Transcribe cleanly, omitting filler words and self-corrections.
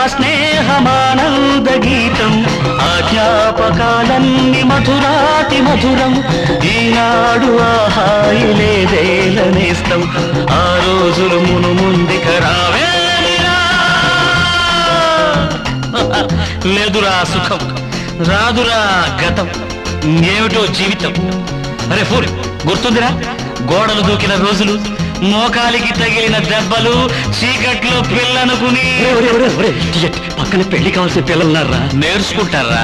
స్నేహమానంద గీతం ఆ జ్ఞాపకాలన్నీ మధురాతి మధురం ఈనాడు ఆ హాయి లేదేలనేస్తం ఆ రోజులు మును ముందుక రావేమిరా లేదురా సుఖం రాదురా గతం ఏమిటో జీవితం అరే ఫూల్ గుర్తుందిరా గోడలు దూకిన రోజులు మోకాలికి తగిలిన దెబ్బలు చీకట్లో పిల్లనుకుని పక్కన పెళ్లి కావాల్సిన పిల్లలున్నారా నేర్చుకుంటారా